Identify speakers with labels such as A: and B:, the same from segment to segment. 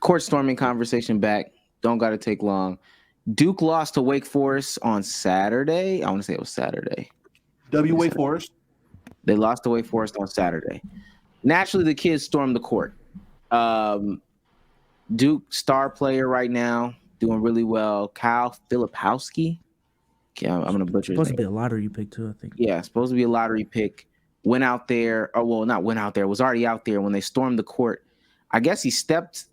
A: Court storming conversation back. Don't got to take long. Duke lost to Wake Forest on Saturday. I want to say it was Saturday.
B: Wake Forest.
A: They lost to Wake Forest on Saturday. Naturally, the kids stormed the court. Duke star player right now, doing really well. Kyle Filipowski. Okay, I'm going to butcher his name.
C: Supposed to be a lottery pick too, I think.
A: Yeah, supposed to be a lottery pick. Went out there, not went out there, was already out there when they stormed the court. I guess he stepped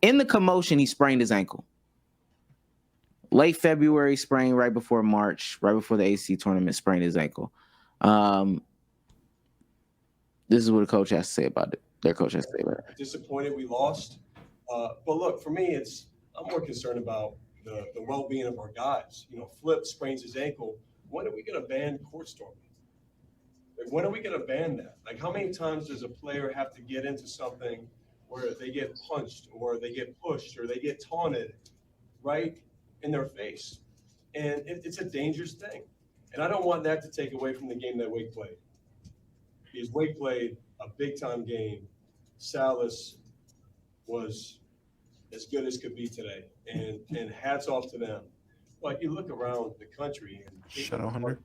A: in the commotion, he sprained his ankle. Late February sprain, right before March, right before the AC tournament, sprained his ankle. This is what a coach has to say about it. Their coach has to say about it.
D: Disappointed we lost. But look, for me, I'm more concerned about the well-being of our guys. Flip sprains his ankle. When are we going to ban court storming? Like, when are we going to ban that? Like, how many times does a player have to get into something where they get punched or they get pushed or they get taunted right in their face? And it's a dangerous thing. And I don't want that to take away from the game that Wake played. Because Wake played a big-time game. Salas was as good as could be today. And hats off to them. But you look around the country and
B: Shut up, Hunter.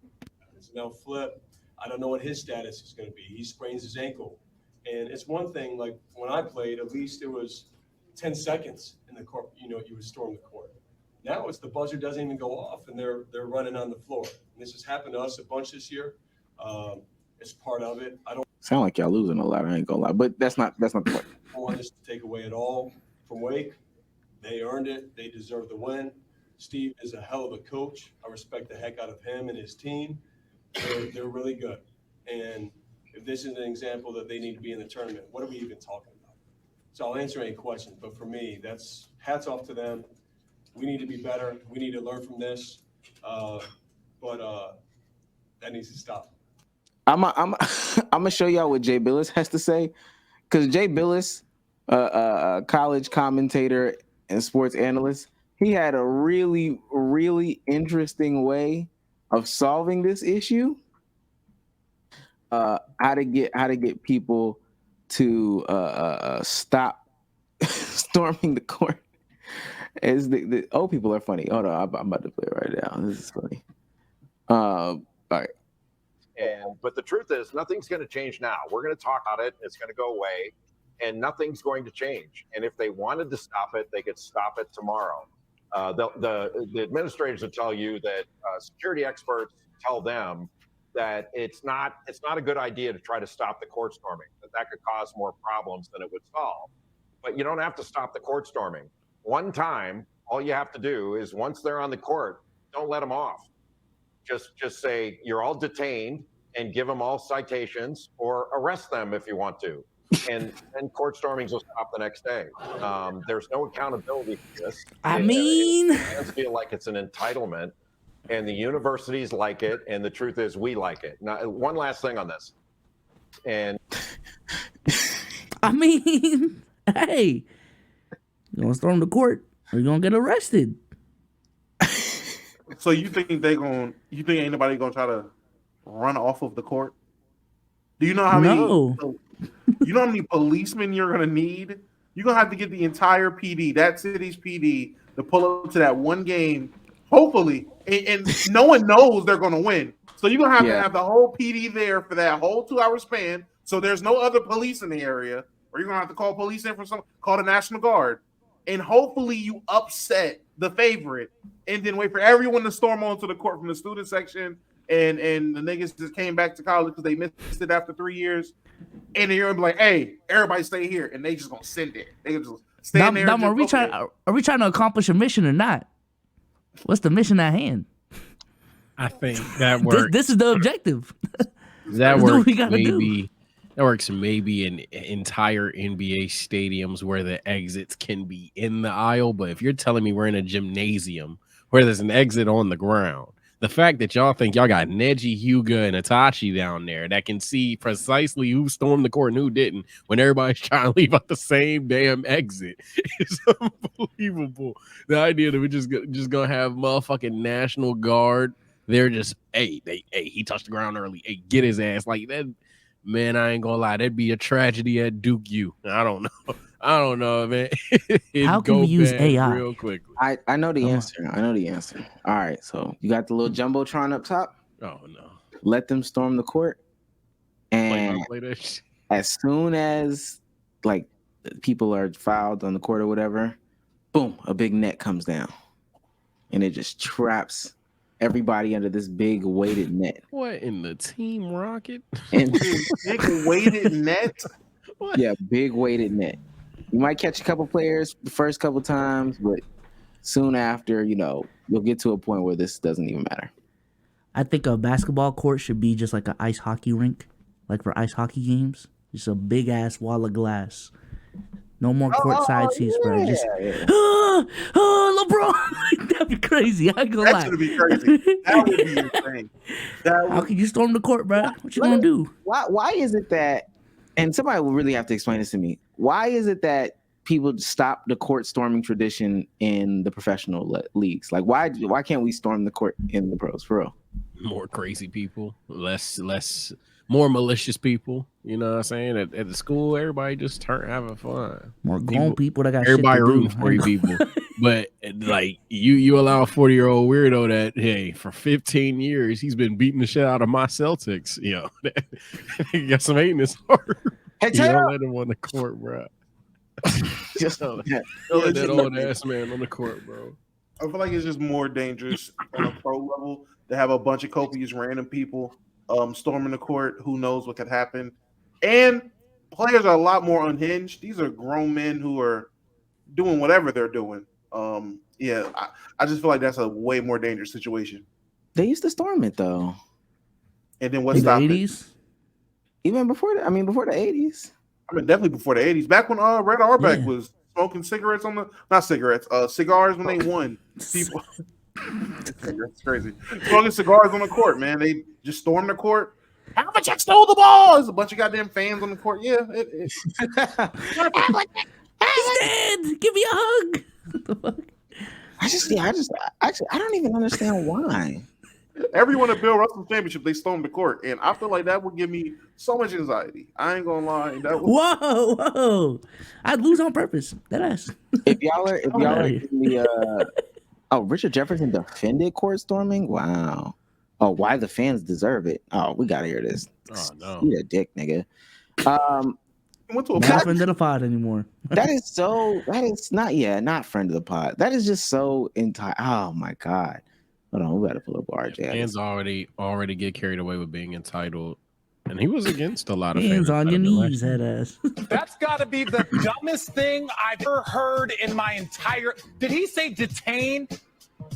D: There's no Flip. I don't know what his status is going to be. He sprains his ankle. And it's one thing, like when I played, at least it was 10 seconds in the court, you would storm the court. Now it's the buzzer doesn't even go off and they're running on the floor. And this has happened to us a bunch this year. It's part of it. I don't
A: sound like y'all losing a lot. I ain't gonna lie, but that's not the point.
D: I don't want this to take away at all from Wake. They earned it. They deserve the win. Steve is a hell of a coach. I respect the heck out of him and his team. They're really good. And if this is an example that they need to be in the tournament, what are we even talking about? So I'll answer any questions. But for me, that's hats off to them. We need to be better. We need to learn from this. But that needs to stop.
A: I'm gonna show y'all what Jay Billis has to say, because Jay Billis, a college commentator and sports analyst, he had a really, really interesting way of solving this issue. How to get people to stop storming the court. As the old people are funny. Hold on, I'm about to play it right now. This is funny. All right.
E: But the truth is, nothing's going to change now. We're going to talk about it. It's going to go away, and nothing's going to change. And if they wanted to stop it, they could stop it tomorrow. The administrators will tell you that security experts tell them that it's not a good idea to try to stop the court storming. That could cause more problems than it would solve. But you don't have to stop the court storming. One time, all you have to do is once they're on the court, don't let them off. Just say you're all detained and give them all citations or arrest them if you want to. And court stormings will stop the next day. There's no accountability for this. Fans feel like it's an entitlement, and the universities like it, and the truth is we like it. Now, one last thing on this. And
C: hey, you gonna storm the court or you gonna get arrested?
B: So you think anybody gonna try to run off of the court? Do you know how many?
C: No.
B: You know how many policemen you're gonna need? You're gonna have to get the entire PD, that city's PD, to pull up to that one game. Hopefully, and no one knows they're gonna win. So you're gonna have to have the whole PD there for that whole 2-hour span. So there's no other police in the area, or you're gonna have to call police in call the National Guard, and hopefully you upset the favorite, and then wait for everyone to storm onto the court from the student section, and the niggas just came back to college because they missed it after 3 years, and then you're gonna be like, hey, everybody stay here, and they just gonna sit there. They just stand there.
C: Are we trying to accomplish a mission or not? What's the mission at hand?
F: I think that works.
C: This is the objective.
F: That works maybe in entire NBA stadiums where the exits can be in the aisle. But if you're telling me we're in a gymnasium where there's an exit on the ground, the fact that y'all think y'all got Neji, Hyuga, and Itachi down there that can see precisely who stormed the court and who didn't when everybody's trying to leave out the same damn exit is unbelievable. The idea that we're just gonna have motherfucking National Guard, they're just, hey, he touched the ground early. Hey, get his ass like that. Man, I ain't gonna lie, that'd be a tragedy at Duke U. I don't know. I don't know, man.
C: How can we use AI?
F: real quickly?
A: I know the
C: Come on.
A: answer. I know the answer. All right, so you got the little jumbotron up top.
F: Oh no.
A: Let them storm the court, and
F: Play that shit.
A: as soon as like people are fouled on the court or whatever, boom, a big net comes down, and it just traps everybody under this big weighted net.
F: What in the Team Rocket?
A: And
B: Big weighted net.
F: What?
A: yeah, big weighted net. You might catch a couple players the first couple times, but soon after, you'll get to a point where this doesn't even matter.
C: I think a basketball court should be just like an ice hockey rink, like for ice hockey games. Just a big ass wall of glass. No more courtside seats, bro. Just LeBron. That'd be crazy. I ain't gonna lie.
B: That's gonna be crazy. That would be insane.
C: How can you storm the court, bro? What you gonna do?
A: Why is it that, and somebody will really have to explain this to me, why is it that people stop the court storming tradition in the professional leagues? Like, why can't we storm the court in the pros, for real?
F: More crazy people, more malicious people. You know what I'm saying? At the school, everybody just having fun.
C: More grown people that got
F: Everybody
C: shit to
F: rooting
C: do.
F: for you people. But like you allow a 40-year-old weirdo that, hey, for 15 years he's been beating the shit out of my Celtics. He got some hate in his heart.
A: Hey,
F: You don't let him on the court, bro.
A: Just
F: Don't let that old ass man on the court, bro.
B: I feel like it's just more dangerous on a pro level to have a bunch of copious random people storming the court. Who knows what could happen? And players are a lot more unhinged. These are grown men who are doing whatever they're doing. I just feel like that's a way more dangerous situation.
A: They used to storm it though.
B: And then what
C: In the
B: stopped it?
C: 80s?
A: Even before the 80s.
B: I mean, definitely before the 80s. Back when Red Auerbach
C: Yeah.
B: was smoking cigars cigars when they won. People, that's crazy. Smoking cigars on the court, man. They just stormed the court. Havlicek stole the ball. There's a bunch of goddamn fans on the court. Yeah.
C: He's dead. Give me a hug. What the fuck?
A: I don't even understand why.
B: Everyone at Bill Russell Championship, they stormed the court, and I feel like that would give me so much anxiety. I ain't gonna lie. That would,
C: Whoa. I'd lose on purpose. That ass.
A: If y'all are
C: Hey.
A: in the Richard Jefferson defended court storming. Wow. Oh, why the fans deserve it? Oh, we gotta hear this.
F: Oh no.
A: Eat a dick, nigga.
B: went to a
C: Not friend of the pod anymore.
A: That is not friend of the pod. That is just so entire. Oh my god. Hold on, we gotta pull up RJ.
F: Fans already get carried away with being entitled, and he was against a lot of
C: Hands
F: fans
C: on your
F: entitlement.
C: knees, head ass.
G: That's got to be the dumbest thing I've ever heard in my entire. Did he say detain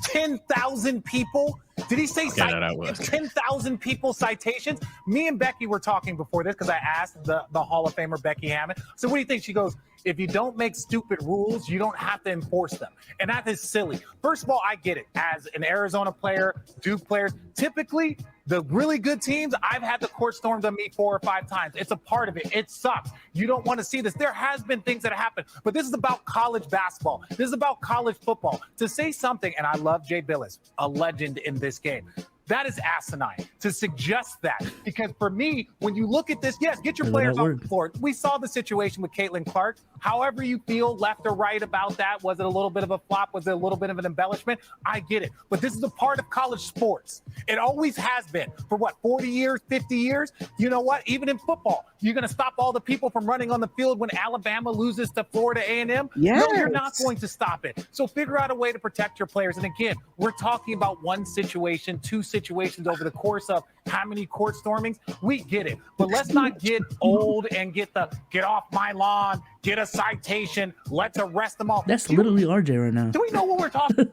G: 10,000 people? Did he say
F: Yeah, that was.
G: 10,000 people citations? Me and Becky were talking before this because I asked the Hall of Famer Becky Hammond. So what do you think? She goes, if you don't make stupid rules, you don't have to enforce them. And that is silly. First of all, I get it. As an Arizona player, Duke players, typically the really good teams, I've had the court stormed on me 4 or 5 times. It's a part of it. It sucks. You don't want to see this. There has been things that happen, but this is about college basketball. This is about college football. To say something, and I love Jay Billis, a legend in this game. That is asinine to suggest that, because for me, when you look at this, yes, get your
C: Yeah,
G: players
C: that
G: off
C: word.
G: the floor. We saw the situation with Caitlin Clark. However you feel, left or right about that, was it a little bit of a flop? Was it a little bit of an embellishment? I get it. But this is a part of college sports. It always has been. For what, 40 years, 50 years? You know what? Even in football, you're going to stop all the people from running on the field when Alabama loses to Florida A&M?
A: Yes.
G: No, you're not going to stop it. So figure out a way to protect your players. And again, we're talking about one situation, 2 situations over the course of how many court stormings. We get it. But let's not get old and get off my lawn, get a citation, let's arrest them all.
C: That's literally RJ right now.
G: Do we know what we're talking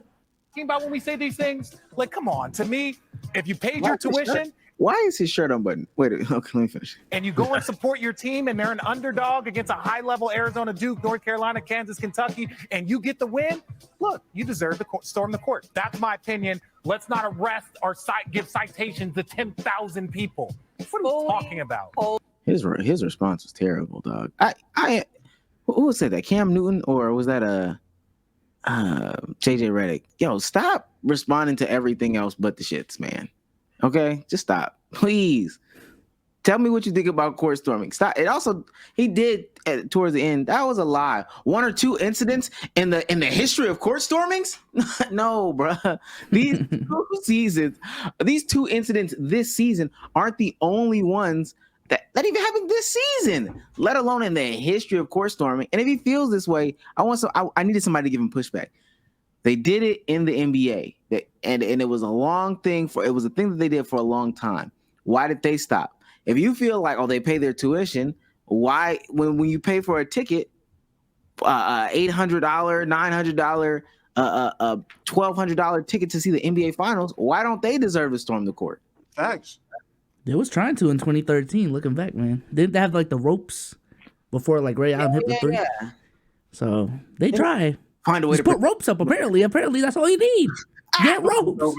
G: about when we say these things? Like, come on. To me, if you paid your tuition
A: Why is his shirt unbuttoned? Wait, okay, let me finish.
G: and you go and support your team and they're an underdog against a high-level Arizona, Duke, North Carolina, Kansas, Kentucky, and you get the win, look, you deserve to storm the court. That's my opinion. Let's not arrest or give citations to 10,000 people. What are you talking about?
A: His response was terrible, dog. Who said that? Cam Newton, or was that JJ Redick? Yo, stop responding to everything else but the shits, man. Okay, just stop, please. Tell me what you think about court storming. Stop. It also he did towards the end. That was a lie. 1 or 2 incidents in the history of court stormings. No, bruh. These 2 seasons, these 2 incidents this season aren't the only ones that even happened this season, let alone in the history of court storming. And if he feels this way, I needed somebody to give him pushback. They did it in the NBA, and it was a long thing it was a thing that they did for a long time. Why did they stop? If you feel like, they pay their tuition, why when you pay for a ticket, $800, $900, $1,200 ticket to see the NBA Finals, why don't they deserve to storm the court?
B: Facts.
C: They was trying to in 2013. Looking back, man, didn't they have like the ropes before like Ray Allen hit the three?
A: Yeah.
C: So they try.
A: Find a way
C: Just
A: to
C: put ropes up. Apparently, that's all you need. Get ropes.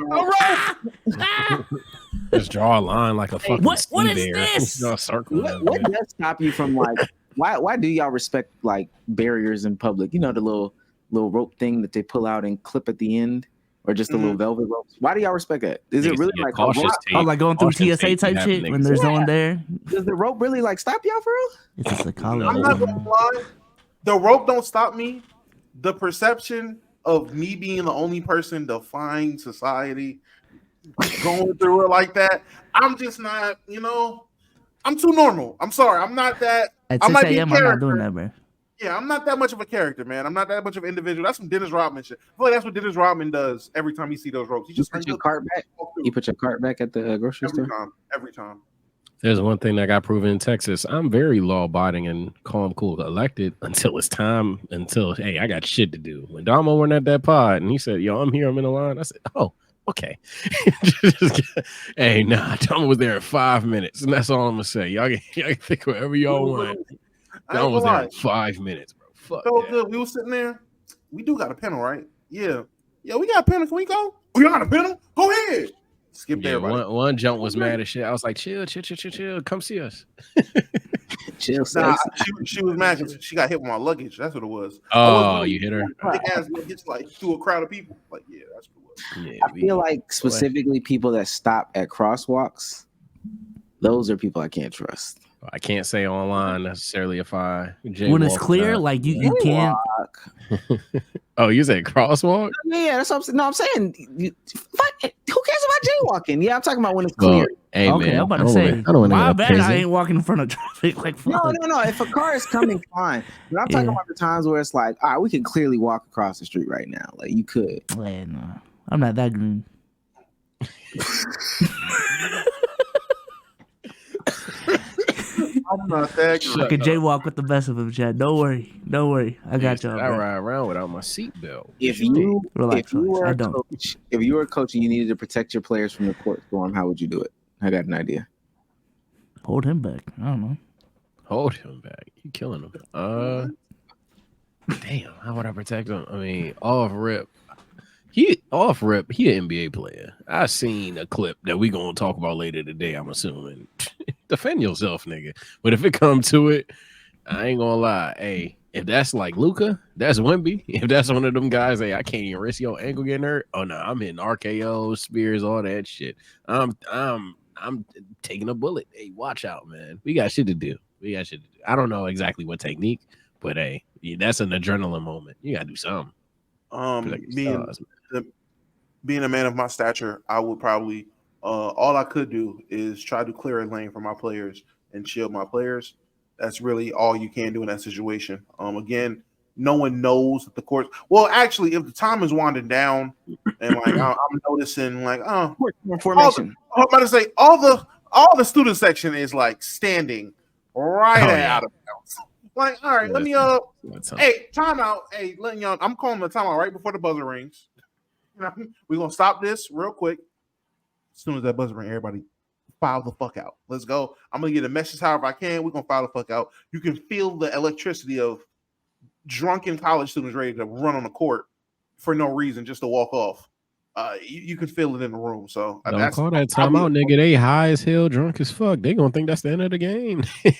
F: Just draw a line like a fucking
C: What
F: ski
C: is
F: bear.
C: this?
F: Draw a circle.
A: What does stop you from like why do y'all respect like barriers in public? You know, the little rope thing that they pull out and clip at the end, or just the little velvet ropes. Why do y'all respect that? Is it really like
F: cautious tape?
C: Oh, like going through
F: Caution
C: TSA
F: tape
C: type
F: be
C: shit
F: happening.
C: when there's no one there?
A: does the rope really like stop y'all for real?
C: It's a psychology.
B: I'm not gonna lie. The rope don't stop me. The perception of me being the only person defying society, going through it like that, I'm just not. I'm too normal. I'm sorry. I'm not that.
C: At
B: I
C: 6
B: might be a
C: a.m., I'm not
B: character.
C: doing that, bro.
B: Yeah, I'm not that much of a character, man. I'm not that much of an individual. That's some Dennis Rodman shit. I feel like that's what Dennis Rodman does every time he see those ropes. He
A: You
B: just
A: put your cart back. You put your cart back at the grocery store.
B: every time.
F: There's one thing that got proven in Texas. I'm very law-abiding and calm, cool, collected until it's time. Hey, I got shit to do. When Damo went at that pod and he said, "Yo, I'm here. I'm in the line." I said, "Oh, okay." Hey, nah, Damo was there in 5 minutes, and that's all I'm gonna say. Y'all can think whatever y'all want. Damo was there in 5 minutes, bro. Fuck
B: So
F: that.
B: good. We were sitting there. We do got a panel, right? Yeah. Yeah, we got a panel. Can we go? We got a panel? Go ahead. Skip
F: Yeah,
B: everybody.
F: one jump was mad as shit. I was like, chill. Come see us.
A: Chill,
B: Nah,
A: sis.
B: she was mad because she got hit with my luggage. That's what it was.
F: Oh, you hit her?
B: Big ass luggage like through a crowd of people. Like, yeah, that's what it was.
F: Yeah,
A: I feel like specifically people that stop at crosswalks, those are people I can't trust.
F: I can't say online necessarily if I
C: When it's clear, like you can't.
F: Oh, you said crosswalk?
A: Yeah, that's what I'm saying. No, I'm saying, who cares about jaywalking? Yeah, I'm talking about when it's
F: Well,
A: clear.
F: hey,
C: Okay,
F: man,
C: I'm about to say,
F: wanna
C: my
F: go
C: bad.
F: prison.
C: I ain't walking in front of traffic like fuck.
A: No. If a car is coming, fine. But I'm talking
C: Yeah.
A: about the times where it's like, all right, we can clearly walk across the street right now. Like you could.
C: Man, no, I'm not that green.
B: I'm not that
F: Shut
C: I can
F: up.
C: jaywalk with the best of them, Chad. Don't worry. I got y'all.
F: I
C: bro.
F: ride around without my seatbelt.
A: If you
C: Relax,
A: were
C: I
A: a
C: don't.
A: coach, if you were a coach and you needed to protect your players from the court storm, how would you do it? I got an idea.
C: Hold him back. I don't know.
F: Hold him back. You killing him. Damn, how would I protect him? I mean, off rip. He an NBA player. I seen a clip that we gonna talk about later today, I'm assuming. Defend yourself, nigga. But if it come to it, I ain't gonna lie. Hey, if that's like Luka, that's Wemby. If that's one of them guys, hey, I can't even risk your ankle getting hurt. Oh no, I'm hitting RKO, spears, all that shit. I'm taking a bullet. Hey, watch out, man. We got shit to do. I don't know exactly what technique, but hey, that's an adrenaline moment. You gotta do something. Protect your stars,
B: being a man of my stature, I would probably all I could do is try to clear a lane for my players and shield my players. That's really all you can do in that situation. Again, no one knows that the court. Well, actually, if the time is winding down and like I'm noticing, like
A: Formation.
B: I'm about to say all the student section is like standing right out of bounds. Like, all right, let me hey, timeout. Hey, letting y'all. I'm calling the timeout right before the buzzer rings. We're gonna stop this real quick. As soon as that buzzer rings, everybody file the fuck out. Let's go. I'm gonna get a message however I can. We're gonna file the fuck out. You can feel the electricity of drunken college students ready to run on the court for no reason, just to walk off. You can feel it in the room. So
F: don't call that timeout, nigga. They high as hell, drunk as fuck. They gonna think that's the end of the game.
B: Then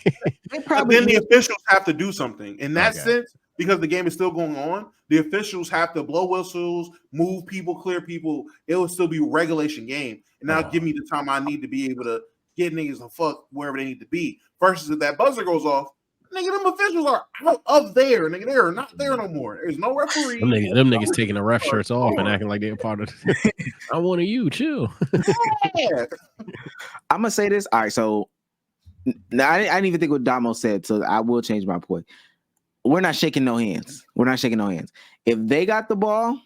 B: the officials have to do something in that sense because the game is still going on. The officials have to blow whistles, move people, clear people. It will still be a regulation game, and now give me the time I need to be able to get niggas the fuck wherever they need to be. Versus if that buzzer goes off, nigga, them officials are out of there. Nigga, they are not there no more. There's no referee.
F: Them niggas taking the ref shirts off and acting like they're part of I want you, chill.
B: Yeah.
A: I'm gonna say this. All right, so now I didn't even think what Damo said, so I will change my point. We're not shaking no hands. We're not shaking no hands. If they got the ball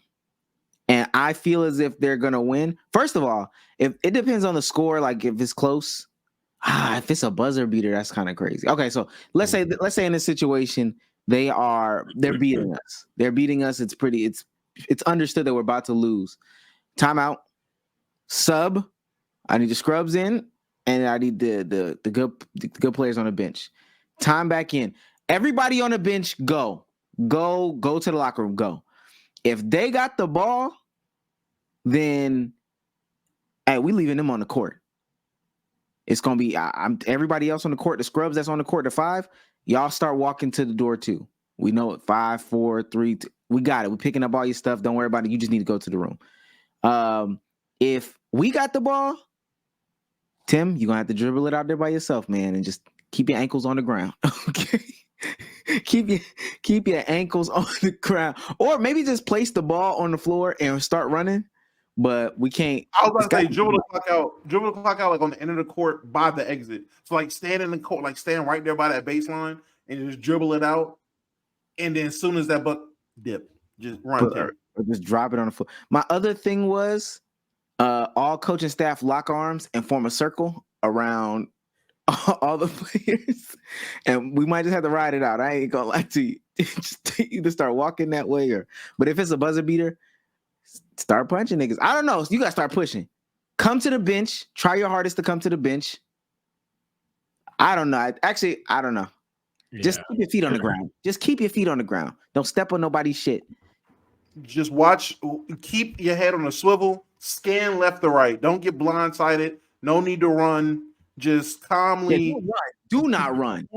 A: and I feel as if they're gonna win, first of all, if it depends on the score, like if it's close, if it's a buzzer beater, that's kind of crazy. Okay, so let's say in this situation they're beating us. They're beating us. It's understood that we're about to lose. Timeout. Sub. I need the scrubs in, and I need the good players on the bench. Time back in. Everybody on the bench, go to the locker room. Go. If they got the ball, then hey, we leaving them on the court. It's gonna be I'm everybody else on the court. The scrubs that's on the court, the 5. Y'all start walking to the door too. We know it. 5, 4, 3. 2. We got it. We're picking up all your stuff. Don't worry about it. You just need to go to the room. If we got the ball, Tim, you're gonna have to dribble it out there by yourself, man, and just keep your ankles on the ground. Okay. keep your ankles on the ground. Or maybe just place the ball on the floor and start running. But we can't.
B: I was about to say dribble the clock out like on the end of the court by the exit. So like stand in the court, like stand right there by that baseline and just dribble it out. And then as soon as that buck dip, just run there.
A: Or just drop it on the floor. My other thing was all coaching staff lock arms and form a circle around all the players. And we might just have to ride it out. I ain't gonna lie to you. Just either start walking that way but if it's a buzzer beater, start punching niggas. I don't know. You gotta start pushing. Come to the bench. Try your hardest to come to the bench. I don't know. I don't know. Yeah. Just keep your feet on the ground. Just keep your feet on the ground. Don't step on nobody's shit.
B: Just watch. Keep your head on a swivel. Scan left to right. Don't get blindsided. No need to run. Just calmly.
A: Yeah, do not run.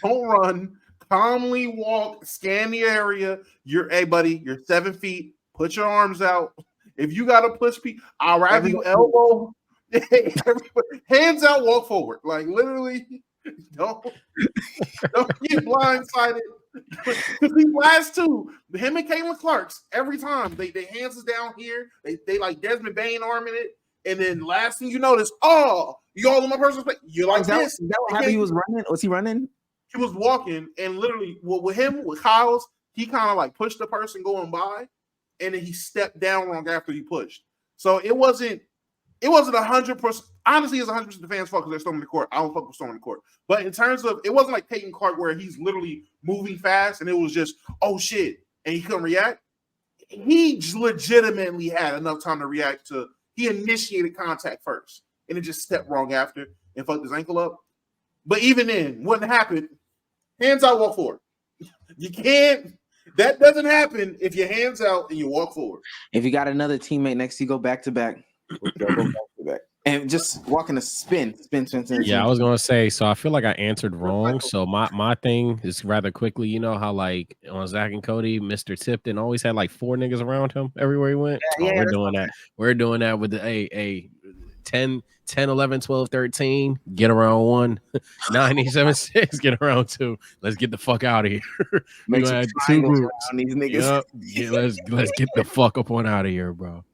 B: Don't run. Calmly walk. Scan the area. Hey, buddy, you're 7 feet. Put your arms out. If you got to push people, I'll rather you elbow. Hands out, walk forward. Like literally, don't get blindsided. These last two, him and Caitlin Clark's, every time they hands is down here. They like Desmond Bain arming it. And then last thing you notice, you all in my personal space. You're like this.
A: Is that how he was running? Was he running?
B: He was walking, and literally with Kyle's, he kind of like pushed the person going by. And then he stepped down wrong after he pushed. So it wasn't 100%. Honestly, it's 100% the fans' fault because they're storming the court. I don't fuck with storming the court. But in terms of, it wasn't like Peyton Clark where he's literally moving fast and it was just, oh shit, and he couldn't react. He just legitimately had enough time to react to, he initiated contact first and it just stepped wrong after and fucked his ankle up. But even then, wouldn't happen. Hands out, walk forward. You can't. That doesn't happen if your hands out and you walk forward.
A: If you got another teammate next to you, go back to back. And just walking a spin.
F: Yeah, I was gonna say. So I feel like I answered wrong. So my thing is rather quickly. You know how like on Zach and Cody, Mr. Tipton always had like 4 niggas around him everywhere he went.
A: Yeah,
F: we're doing that. We're doing that with the 10, 11, 12, 13. Get around 1. 9, 8, 7, 6. Get around 2. Let's get the fuck out of here.
A: Make some 2 groups. These niggas.
F: Yep. Let's get the fuck up on out of here, bro.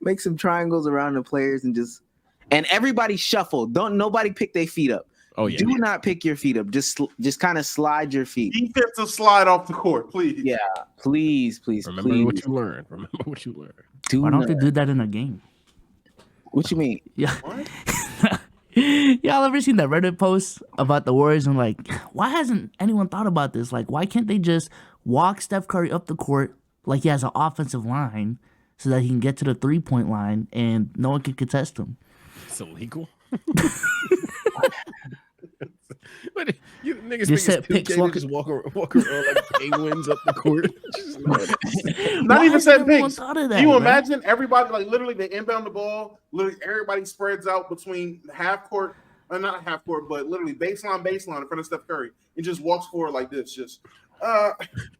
A: Make some triangles around the players and everybody shuffle. Don't nobody pick their feet up.
F: Oh yeah.
A: Do not pick your feet up. Just kind of slide your feet.
B: Defensive slide off the court, please.
A: Yeah, please.
F: Remember what you learned.
C: Why don't they do that in a game?
A: What you mean?
C: Yeah. Y'all ever seen that Reddit post about the Warriors and like, why hasn't anyone thought about this? Like, why can't they just walk Steph Curry up the court like he has an offensive line so that he can get to the 3-point line and no one can contest him?
F: It's illegal. But you niggas
C: just
F: think
C: picks,
F: just walk around like penguins up the court.
B: Not even set picks.
C: Can
B: you imagine everybody like literally they inbound the ball, literally everybody spreads out between half court, or not half court, but literally baseline in front of Steph Curry and just walks forward like this. Just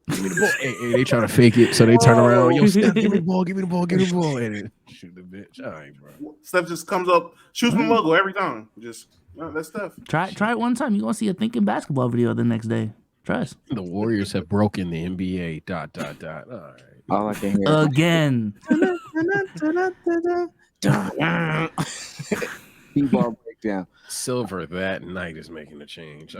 F: Give me the ball. Hey, they trying to fake it, so they turn around. Yo, Steph, give me the ball. Give me the ball. Give me the ball. And then shoot the bitch. All right, bro.
B: Steph just comes up, shoots my muggle every time. Just that's Steph.
C: Try it one time. You're gonna see a thinking basketball video the next day. Trust.
F: The Warriors have broken the NBA. ... All right.
A: All I can hear.
C: Again.
A: T-ball breakdown.
F: Silver that night is making a change.